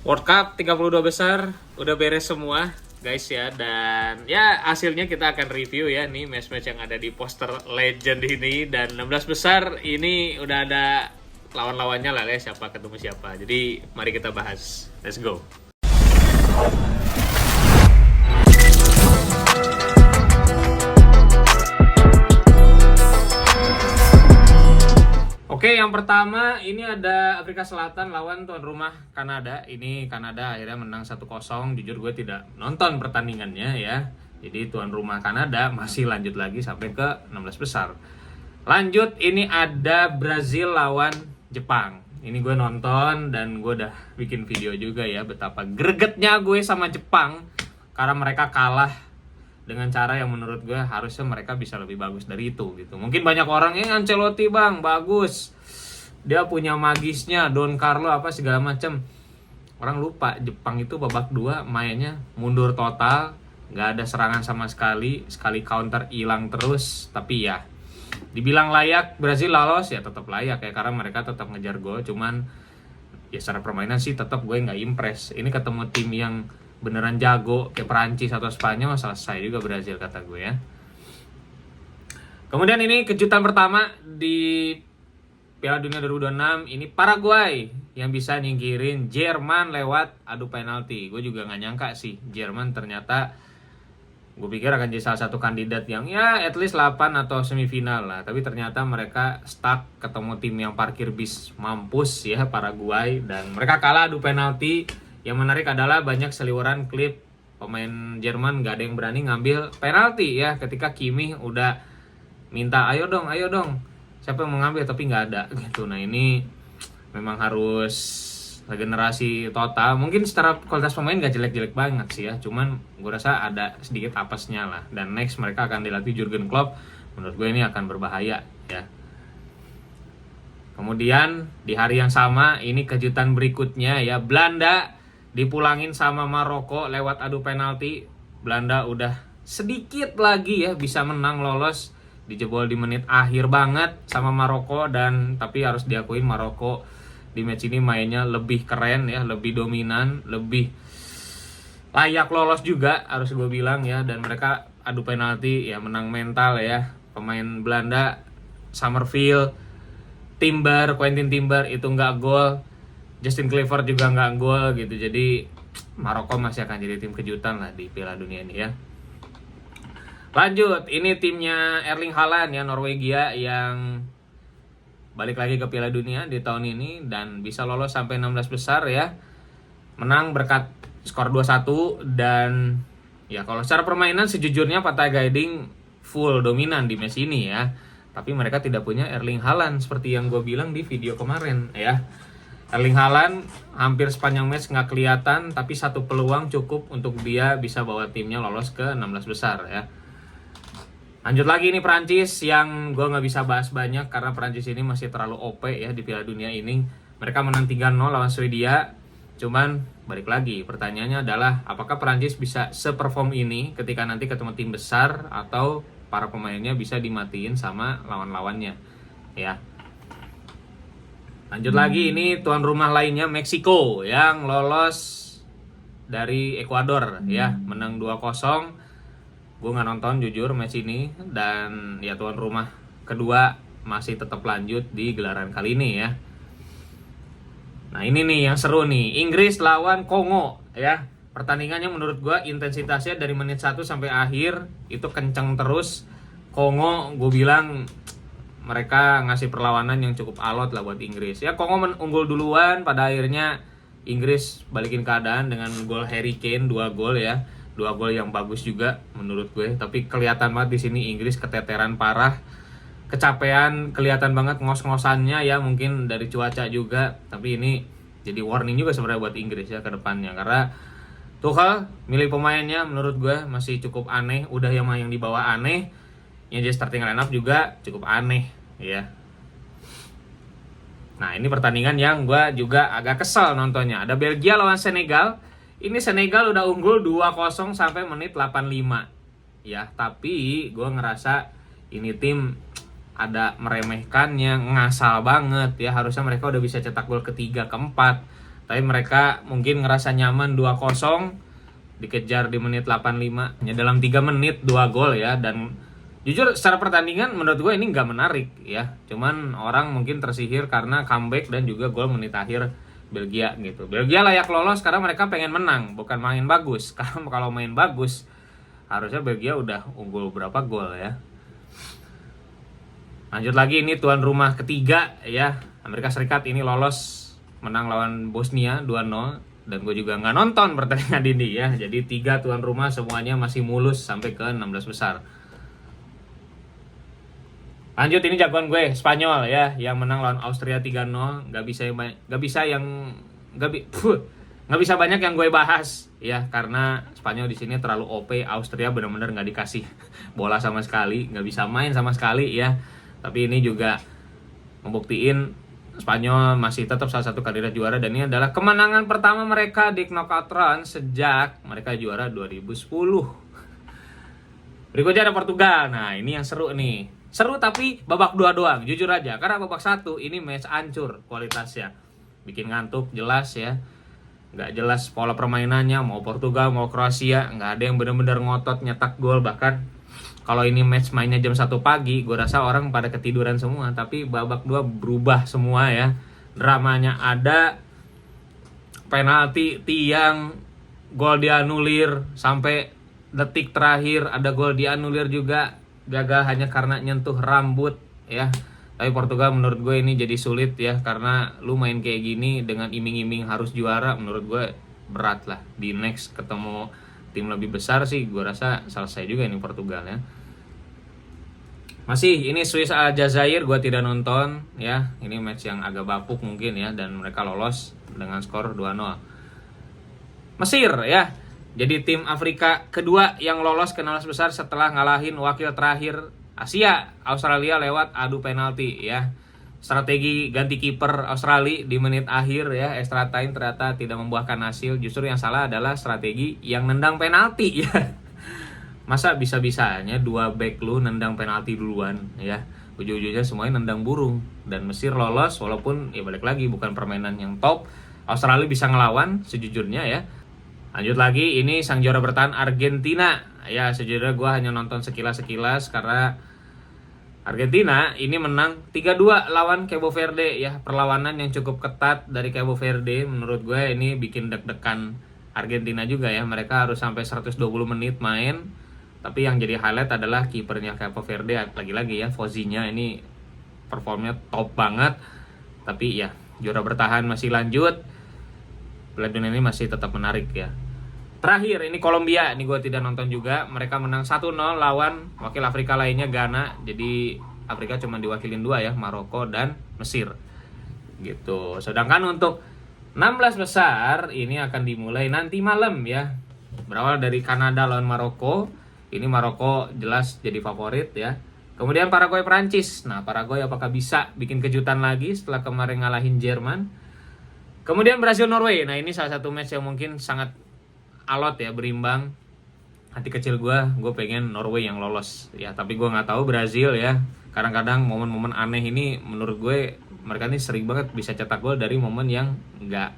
World Cup 32 besar udah beres semua guys ya, dan ya hasilnya kita akan review ya nih match-match yang ada di poster legend ini. Dan 16 besar ini udah ada lawan-lawannya lah ya, siapa ketemu siapa. Jadi mari kita bahas, let's go. Oke, yang pertama ini ada Afrika Selatan lawan tuan rumah Kanada. Ini Kanada akhirnya menang 1-0. Jujur gue tidak nonton pertandingannya ya. Jadi tuan rumah Kanada masih lanjut lagi sampai ke 16 besar. Lanjut, ini ada Brazil lawan Jepang. Ini gue nonton dan gue udah bikin video juga ya betapa gregetnya gue sama Jepang karena mereka kalah dengan cara yang menurut gue harusnya mereka bisa lebih bagus dari itu gitu. Mungkin banyak orang Ancelotti bang bagus, dia punya magisnya, Don Carlo apa segala macam. Orang lupa Jepang itu babak 2 mainnya mundur total, nggak ada serangan sama sekali counter hilang terus. Tapi ya dibilang layak Brazil lolos ya tetap layak ya, karena mereka tetap ngejar gol. Cuman ya secara permainan sih tetap gue nggak impress. Ini ketemu tim yang beneran jago kayak Perancis atau Spanyol, selesai juga Brazil kata gue ya. Kemudian ini kejutan pertama di Piala Dunia 2026, ini Paraguay yang bisa nyingkirin Jerman lewat adu penalti. Gue juga nggak nyangka sih Jerman ternyata, gue pikir akan jadi salah satu kandidat yang ya at least 8 atau semifinal lah. Tapi ternyata mereka stuck ketemu tim yang parkir bis mampus ya, Paraguay, dan mereka kalah adu penalti. Yang menarik adalah banyak seliweran klip pemain Jerman gak ada yang berani ngambil penalti ya, ketika Kimmich udah minta ayo dong siapa yang mau ngambil, tapi gak ada gitu. Nah ini memang harus regenerasi total. Mungkin secara kualitas pemain gak jelek-jelek banget sih ya, cuman gue rasa ada sedikit apesnya lah. Dan next mereka akan dilatih Jurgen Klopp, menurut gue ini akan berbahaya ya. Kemudian di hari yang sama ini kejutan berikutnya ya, Belanda dipulangin sama Maroko lewat adu penalti. Belanda udah sedikit lagi ya bisa menang lolos, dijebol di menit akhir banget sama Maroko. Dan tapi harus diakuin Maroko di match ini mainnya lebih keren ya, lebih dominan, lebih layak lolos juga harus gue bilang ya. Dan mereka adu penalti ya menang mental ya. Pemain Belanda Summerfield, Quentin Timber itu nggak gol, Justin Kluivert juga nggak gol gitu. Jadi Maroko masih akan jadi tim kejutan lah di Piala Dunia ini ya. Lanjut, ini timnya Erling Haaland ya, Norwegia, yang balik lagi ke Piala Dunia di tahun ini dan bisa lolos sampai 16 besar ya. Menang berkat skor 2-1. Dan ya kalau secara permainan sejujurnya Pantai Gading full dominan di match ini ya. Tapi mereka tidak punya Erling Haaland seperti yang gue bilang di video kemarin ya. Erling Haaland hampir sepanjang match nggak kelihatan, tapi satu peluang cukup untuk dia bisa bawa timnya lolos ke 16 besar ya. Lanjut lagi ini Perancis, yang gue nggak bisa bahas banyak karena Perancis ini masih terlalu OP ya di Piala Dunia ini. Mereka menang 3-0 lawan Swedia. Cuman balik lagi pertanyaannya adalah apakah Perancis bisa seperform ini ketika nanti ketemu tim besar, atau para pemainnya bisa dimatiin sama lawan-lawannya ya. Lanjut lagi ini tuan rumah lainnya Meksiko yang lolos dari Ekuador ya, menang 2-0. Gue nggak nonton jujur match ini, dan ya tuan rumah kedua masih tetap lanjut di gelaran kali ini ya. Nah ini nih yang seru nih, Inggris lawan Kongo ya. Pertandingannya menurut gue intensitasnya dari menit 1 sampai akhir itu kenceng terus. Kongo gue bilang mereka ngasih perlawanan yang cukup alot lah buat Inggris ya. Kongo unggul duluan, pada akhirnya Inggris balikin keadaan dengan gol Harry Kane, 2 gol ya. 2 gol yang bagus juga menurut gue. Tapi kelihatan banget di sini Inggris keteteran parah, kecapean, kelihatan banget ngos-ngosannya ya, mungkin dari cuaca juga. Tapi ini jadi warning juga sebenarnya buat Inggris ya ke depannya, karena Tuchel milih pemainnya menurut gue masih cukup aneh. Udah yang di bawah aneh, yang jadi starting lineup juga cukup aneh ya. Nah ini pertandingan yang gue juga agak kesel nontonnya. Ada Belgia lawan Senegal. Ini Senegal udah unggul 2-0 sampai menit 85 ya. Tapi gue ngerasa ini tim ada meremehkannya, ngasal banget ya. Harusnya mereka udah bisa cetak gol ketiga, keempat. Tapi mereka mungkin ngerasa nyaman 2-0, dikejar di menit 85. Hanya dalam 3 menit 2 gol ya. Dan jujur secara pertandingan menurut gue ini nggak menarik ya. Cuman orang mungkin tersihir karena comeback dan juga gol menit akhir Belgia gitu. Belgia layak lolos karena mereka pengen menang, bukan main bagus. Karena kalau main bagus harusnya Belgia udah unggul berapa gol ya. Lanjut lagi, ini tuan rumah ketiga ya. Amerika Serikat ini lolos menang lawan Bosnia 2-0. Dan gue juga nggak nonton pertandingan ini ya. Jadi 3 tuan rumah semuanya masih mulus sampai ke 16 besar. Lanjut, ini jagoan gue, Spanyol ya, yang menang lawan Austria 3-0. Nggak bisa banyak yang gue bahas ya, karena Spanyol di sini terlalu OP. Austria benar-benar nggak dikasih bola sama sekali, nggak bisa main sama sekali ya. Tapi ini juga membuktiin Spanyol masih tetap salah satu kandidat juara, dan ini adalah kemenangan pertama mereka di knockout round sejak mereka juara 2010. Berikutnya ada Portugal. Nah, ini yang seru nih. Seru tapi babak 2 doang, jujur aja. Karena babak 1 ini match hancur kualitasnya. Bikin ngantuk jelas ya. Nggak jelas pola permainannya, mau Portugal mau Kroasia, nggak ada yang benar-benar ngotot nyetak gol. Bahkan kalau ini match mainnya jam 1 pagi, gue rasa orang pada ketiduran semua. Tapi babak 2 berubah semua ya. Dramanya ada, penalti, tiang, gol dianulir, sampai detik terakhir ada gol dianulir juga. Gagal hanya karena nyentuh rambut ya. Tapi Portugal menurut gue ini jadi sulit ya, karena lu main kayak gini dengan iming-iming harus juara, menurut gue berat lah. Di next ketemu tim lebih besar sih gue rasa selesai juga ini Portugal ya. Masih ini Swiss Aljazair, gue tidak nonton ya. Ini match yang agak bapuk mungkin ya, dan mereka lolos dengan skor 2-0. Mesir ya, jadi tim Afrika kedua yang lolos ke 16 besar setelah ngalahin wakil terakhir Asia, Australia, lewat adu penalti ya. Strategi ganti kiper Australia di menit akhir ya, extra time, ternyata tidak membuahkan hasil. Justru yang salah adalah strategi yang nendang penalti ya. Masa bisa-bisanya 2 back lu nendang penalti duluan ya. Ujung-ujungnya semuanya nendang burung. Dan Mesir lolos walaupun ya balik lagi bukan permainan yang top. Australia bisa ngelawan sejujurnya ya. Lanjut lagi, ini sang juara bertahan Argentina. Ya sejujurnya gue hanya nonton sekilas-sekilas karena Argentina ini menang 3-2 lawan Cabo Verde ya. Perlawanan yang cukup ketat dari Cabo Verde. Menurut gue ini bikin deg-degan Argentina juga ya. Mereka harus sampai 120 menit main. Tapi yang jadi highlight adalah kipernya Cabo Verde lagi-lagi ya. Fozinya ini performnya top banget. Tapi ya juara bertahan masih lanjut. Piala Dunia ini masih tetap menarik ya. Terakhir ini Kolombia, ini gue tidak nonton juga. Mereka menang 1-0 lawan wakil Afrika lainnya Ghana. Jadi Afrika cuma diwakilin 2 ya, Maroko dan Mesir. Gitu. Sedangkan untuk 16 besar ini akan dimulai nanti malam ya. Berawal dari Kanada lawan Maroko. Ini Maroko jelas jadi favorit ya. Kemudian Paraguay Prancis. Nah, Paraguay apakah bisa bikin kejutan lagi setelah kemarin ngalahin Jerman? Kemudian Brazil Norway. Nah, ini salah satu match yang mungkin sangat alot ya, berimbang. Hati kecil gue pengen Norway yang lolos ya, tapi gue nggak tahu Brazil ya. Kadang-kadang momen-momen aneh ini menurut gue mereka ini sering banget bisa cetak gol dari momen yang nggak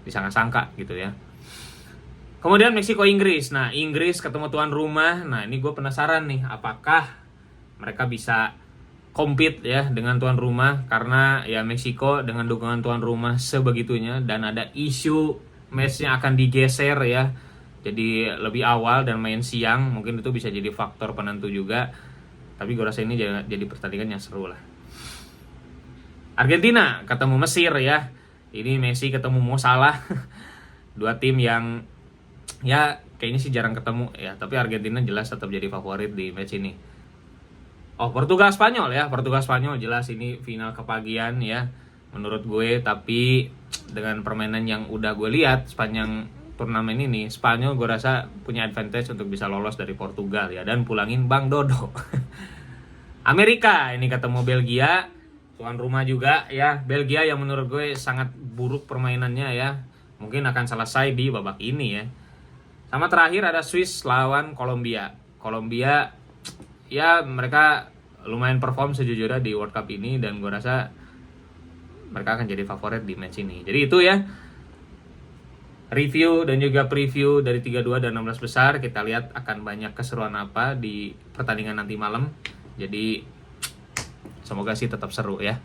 disangka-sangka gitu ya. Kemudian Meksiko Inggris. Nah, Inggris ketemu tuan rumah. Nah, ini gue penasaran nih, apakah mereka bisa compete ya dengan tuan rumah, karena ya Meksiko dengan dukungan tuan rumah sebegitunya, dan ada isu matchnya akan digeser ya, jadi lebih awal dan main siang. Mungkin itu bisa jadi faktor penentu juga. Tapi gue rasa ini jadi pertandingan yang seru lah. Argentina ketemu Mesir ya. Ini Messi ketemu Mo Salah. 2 tim yang ya kayaknya sih jarang ketemu ya. Tapi Argentina jelas tetap jadi favorit di match ini. Oh, Portugal Spanyol ya. Portugal Spanyol jelas ini final kepagian ya menurut gue. Tapi dengan permainan yang udah gue lihat sepanjang turnamen ini, Spanyol gue rasa punya advantage untuk bisa lolos dari Portugal ya, dan pulangin Bang Dodo. Amerika ini ketemu Belgia, tuan rumah juga ya. Belgia yang menurut gue sangat buruk permainannya ya, mungkin akan selesai di babak ini ya. Sama terakhir ada Swiss lawan Kolombia. Kolombia ya mereka lumayan perform sejujurnya di World Cup ini, dan gue rasa mereka akan jadi favorit di match ini. Jadi itu ya review dan juga preview dari 32 dan 16 besar. Kita lihat akan banyak keseruan apa di pertandingan nanti malam. Jadi semoga sih tetap seru ya.